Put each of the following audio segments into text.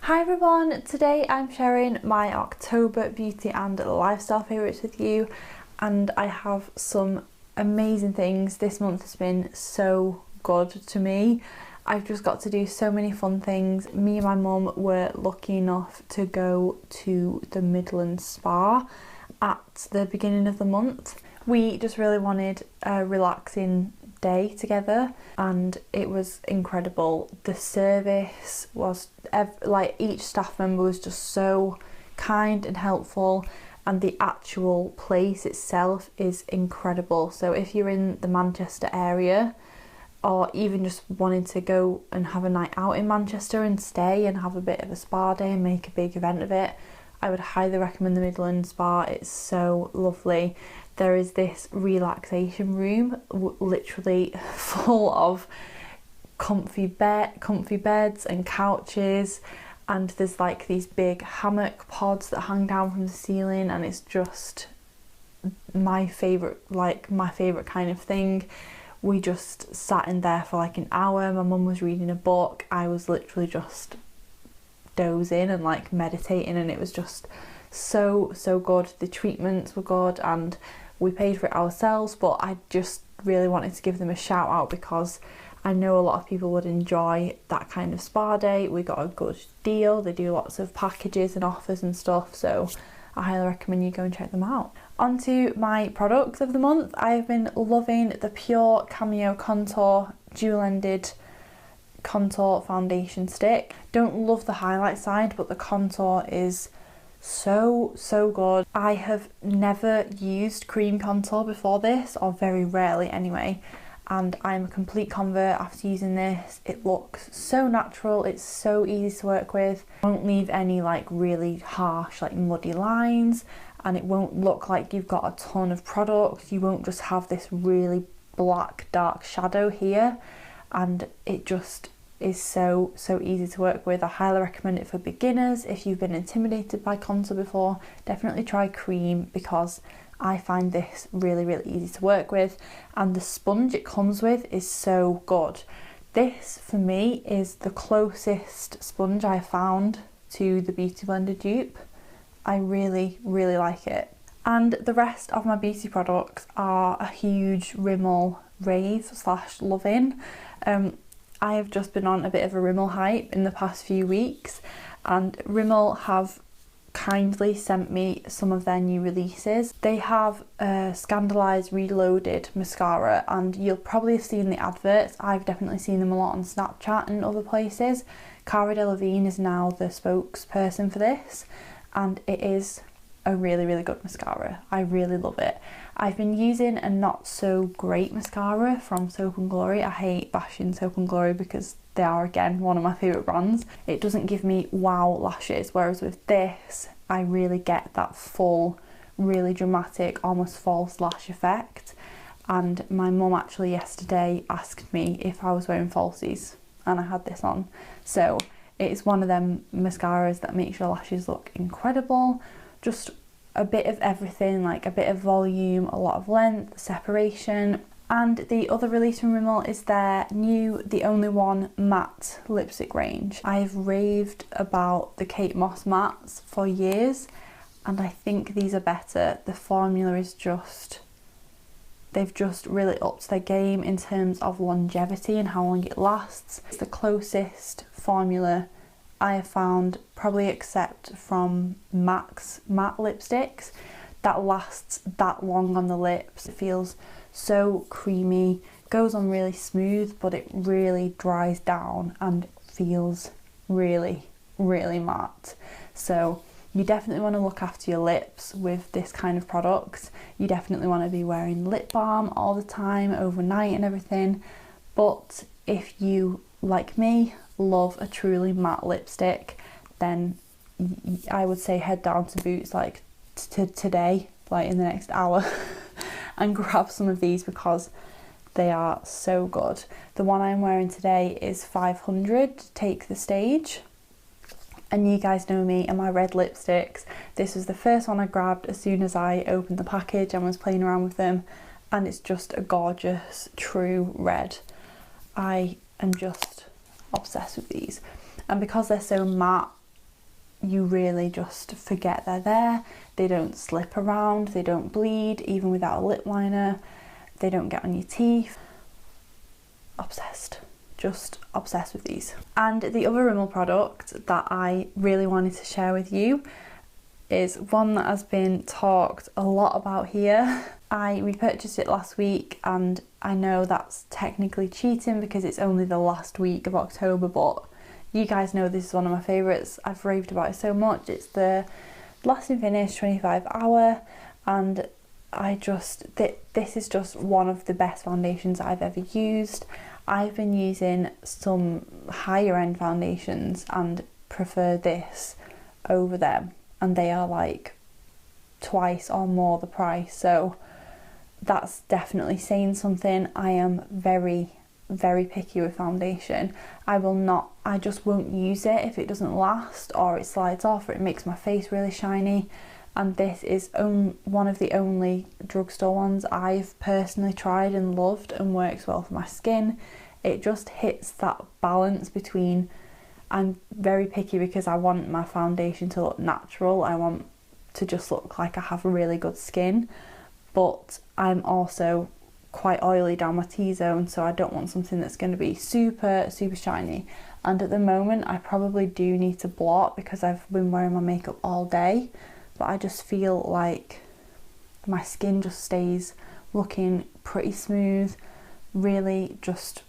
Hi everyone, today I'm sharing my October beauty and lifestyle favourites with you, and I have some amazing things. This month has been so good to me. I've just got to do so many fun things. Me and my mum were lucky enough to go to the Midland spa at the beginning of the month. We just really wanted a relaxing day together and it was incredible. The service was each staff member was just so kind and helpful, and the actual place itself is incredible. So if you're in the Manchester area, or even just wanting to go and have a night out in Manchester and stay and have a bit of a spa day and make a big event of it, I would highly recommend the Midland Spa. It's so lovely. There is this relaxation room literally full of comfy beds and couches, and there's like these big hammock pods that hang down from the ceiling, and it's just my favourite kind of thing. We just sat in there for like an hour. My mum was reading a book. I was literally just dozing and like meditating, and it was just so good. The treatments were good and we paid for it ourselves, but I just really wanted to give them a shout out because I know a lot of people would enjoy that kind of spa day. We got a good deal. They do lots of packages and offers and stuff, so I highly recommend you go and check them out. On to my products of the month. I've been loving the Pure Cameo Contour dual-ended contour foundation stick. Don't love the highlight side, but the contour is so good. I have never used cream contour before this, or very rarely anyway, and I'm a complete convert after using this. It looks so natural, it's so easy to work with, won't leave any like really harsh like muddy lines, and it won't look like you've got a ton of product. You won't just have this really black dark shadow here, and it just is so easy to work with. I highly recommend it for beginners. If you've been intimidated by contour before, definitely try cream because I find this really easy to work with, and the sponge it comes with is so good. This for me is the closest sponge I found to the Beauty Blender dupe. I really like it. And the rest of my beauty products are a huge Rimmel rave / love-in. I have just been on a bit of a Rimmel hype in the past few weeks, and Rimmel have kindly sent me some of their new releases. They have a Scandalised Reloaded mascara, and you'll probably have seen the adverts. I've definitely seen them a lot on Snapchat and other places. Cara Delevingne is now the spokesperson for this, and it is a really good mascara. I really love it. I've been using a not so great mascara from Soap & Glory. I hate bashing Soap & Glory because they are again one of my favourite brands. It doesn't give me wow lashes, whereas with this I really get that full, really dramatic, almost false lash effect. And my mum actually yesterday asked me if I was wearing falsies, and I had this on. So it's one of them mascaras that makes your lashes look incredible. Just a bit of everything, like a bit of volume, a lot of length, separation. And the other release from Rimmel is their new The Only One matte lipstick range. I've raved about the Kate Moss mattes for years, and I think these are better. The formula is just, they've just really upped their game in terms of longevity and how long it lasts. It's the closest formula I have found, probably except from MAC's matte lipsticks, that lasts that long on the lips. It feels so creamy, goes on really smooth, but it really dries down and feels really matte. So you definitely want to look after your lips with this kind of product. You definitely want to be wearing lip balm all the time, overnight and everything. But if you, like me, love a truly matte lipstick, then I would say head down to Boots like today, like in the next hour, and grab some of these because they are so good. The one I'm wearing today is 500 Take the Stage, and you guys know me and my red lipsticks. This was the first one I grabbed as soon as I opened the package and was playing around with them, and it's just a gorgeous true red. I am just obsessed with these, and because they're so matte you really just forget they're there. They don't slip around, they don't bleed, even without a lip liner. They don't get on your teeth. Obsessed. Just obsessed with these. And the other Rimmel product that I really wanted to share with you is one that has been talked a lot about here. I repurchased it last week, and I know that's technically cheating because it's only the last week of October, but you guys know this is one of my favourites. I've raved about it so much. It's the Lasting Finish 25 Hour, and this is just one of the best foundations I've ever used. I've been using some higher end foundations and prefer this over them, and they are like twice or more the price, so that's definitely saying something. I am very, very picky with foundation. I just won't use it if it doesn't last, or it slides off, or it makes my face really shiny. And this is one of the only drugstore ones I've personally tried and loved and works well for my skin. It just hits that balance between, I'm very picky because I want my foundation to look natural. I want to just look like I have really good skin, but I'm also quite oily down my T-zone, so I don't want something that's going to be super, super shiny. And at the moment I probably do need to blot because I've been wearing my makeup all day, but I just feel like my skin just stays looking pretty smooth, really just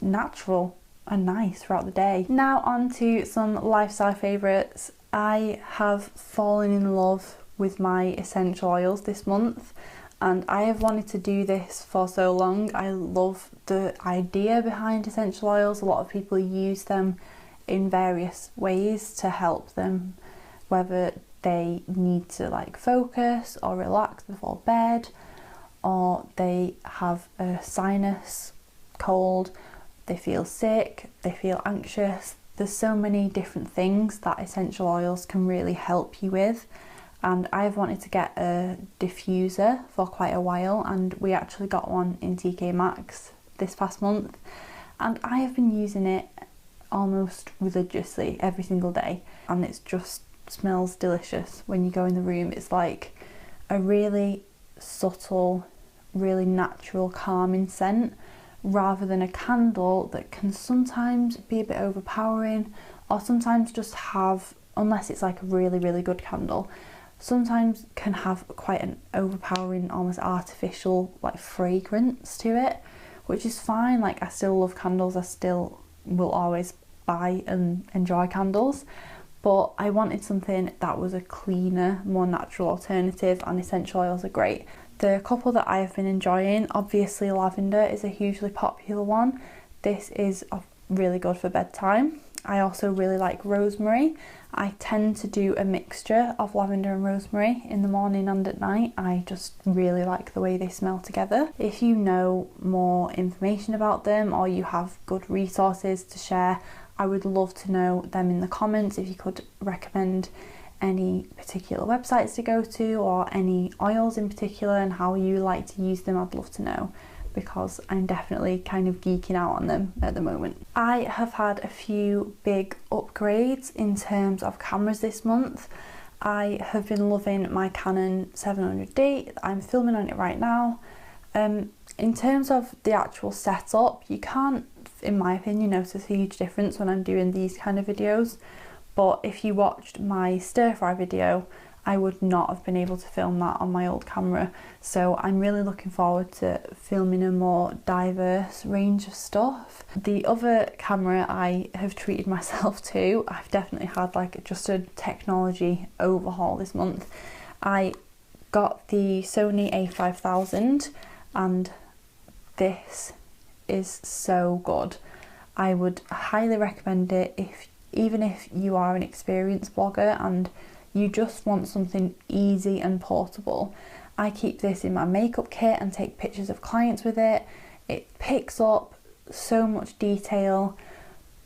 natural and nice throughout the day. Now on to some lifestyle favourites. I have fallen in love with my essential oils this month, and I have wanted to do this for so long. I love the idea behind essential oils. A lot of people use them in various ways to help them, whether they need to like focus or relax before bed, or they have a sinus cold, they feel sick, they feel anxious. There's so many different things that essential oils can really help you with, and I've wanted to get a diffuser for quite a while, and we actually got one in TK Maxx this past month, and I have been using it almost religiously every single day, and it's just smells delicious when you go in the room. It's like a really subtle, really natural, calming scent, rather than a candle that can sometimes be a bit overpowering, or sometimes just have, unless it's like a really, really good candle, sometimes can have quite an overpowering, almost artificial like fragrance to it, which is fine. Like, I still love candles, I still will always buy and enjoy candles, but I wanted something that was a cleaner, more natural alternative, and essential oils are great. The couple that I have been enjoying, obviously lavender is a hugely popular one. This is really good for bedtime. I also really like rosemary. I tend to do a mixture of lavender and rosemary in the morning and at night. I just really like the way they smell together. If you know more information about them, or you have good resources to share, I would love to know them in the comments. If you could recommend any particular websites to go to, or any oils in particular and how you like to use them, I'd love to know, because I'm definitely kind of geeking out on them at the moment. I have had a few big upgrades in terms of cameras this month. I have been loving my Canon 700D. I'm filming on it right now. In terms of the actual setup, you can't, in my opinion, notice a huge difference when I'm doing these kind of videos, but if you watched my stir fry video, I would not have been able to film that on my old camera. So I'm really looking forward to filming a more diverse range of stuff. The other camera I have treated myself to, I've definitely had like just a technology overhaul this month. I got the Sony a5000, and this is so good. I would highly recommend it even if you are an experienced blogger and you just want something easy and portable. I keep this in my makeup kit and take pictures of clients with it. It picks up so much detail.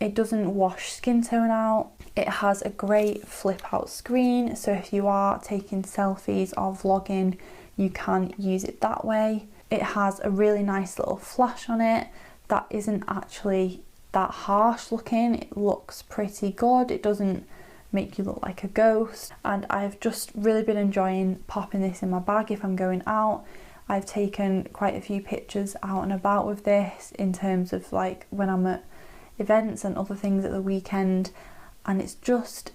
It doesn't wash skin tone out. It has a great flip out screen, so if you are taking selfies or vlogging, you can use it that way. It has a really nice little flash on it that isn't actually that harsh looking. It looks pretty good. It doesn't make you look like a ghost. And I've just really been enjoying popping this in my bag if I'm going out. I've taken quite a few pictures out and about with this in terms of like when I'm at events and other things at the weekend, and it's just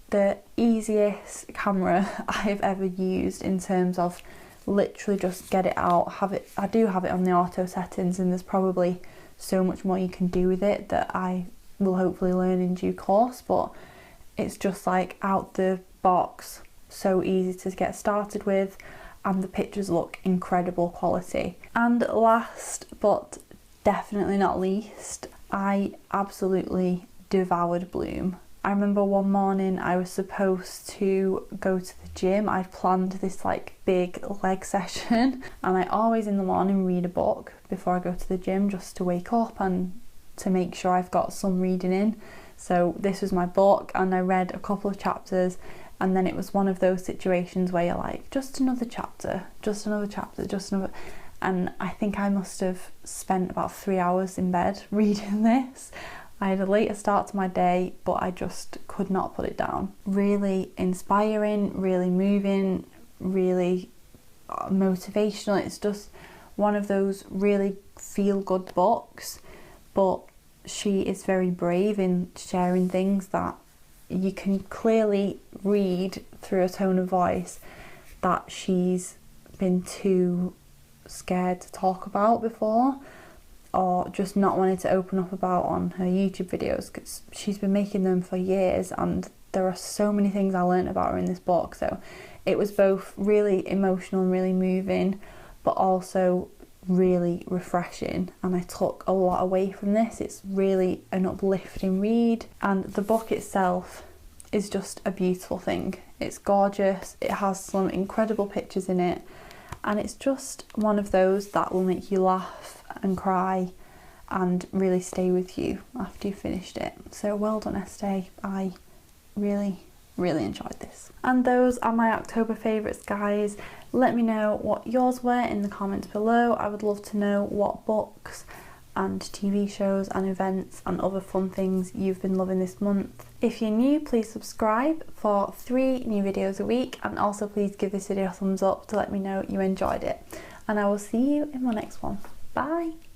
the easiest camera I've ever used in terms of literally just get it out, have it. I do have it on the auto settings, and there's probably so much more you can do with it that I will hopefully learn in due course, but it's just like out the box, so easy to get started with, and the pictures look incredible quality. And last but definitely not least, I absolutely devoured Bloom. I remember one morning I was supposed to go to the gym. I'd planned this like big leg session, and I always in the morning read a book before I go to the gym just to wake up and to make sure I've got some reading in. So this was my book, and I read a couple of chapters, and then it was one of those situations where you're like, just another chapter, just another chapter, just another. And I think I must have spent about 3 hours in bed reading this. I had a later start to my day, but I just could not put it down. Really inspiring, really moving, really motivational. It's just one of those really feel-good books, but she is very brave in sharing things that you can clearly read through a tone of voice that she's been too scared to talk about before, or just not wanted to open up about on her YouTube videos, because she's been making them for years, and there are so many things I learned about her in this book. So it was both really emotional and really moving, but also really refreshing, and I took a lot away from this. It's really an uplifting read, and the book itself is just a beautiful thing. It's gorgeous, it has some incredible pictures in it, and it's just one of those that will make you laugh and cry and really stay with you after you've finished it. So well done, Estee. I really enjoyed this. And those are my October favourites, guys. Let me know what yours were in the comments below. I would love to know what books and TV shows and events and other fun things you've been loving this month. If you're new, please subscribe for 3 new videos a week, and also please give this video a thumbs up to let me know you enjoyed it. And I will see you in my next one. Bye!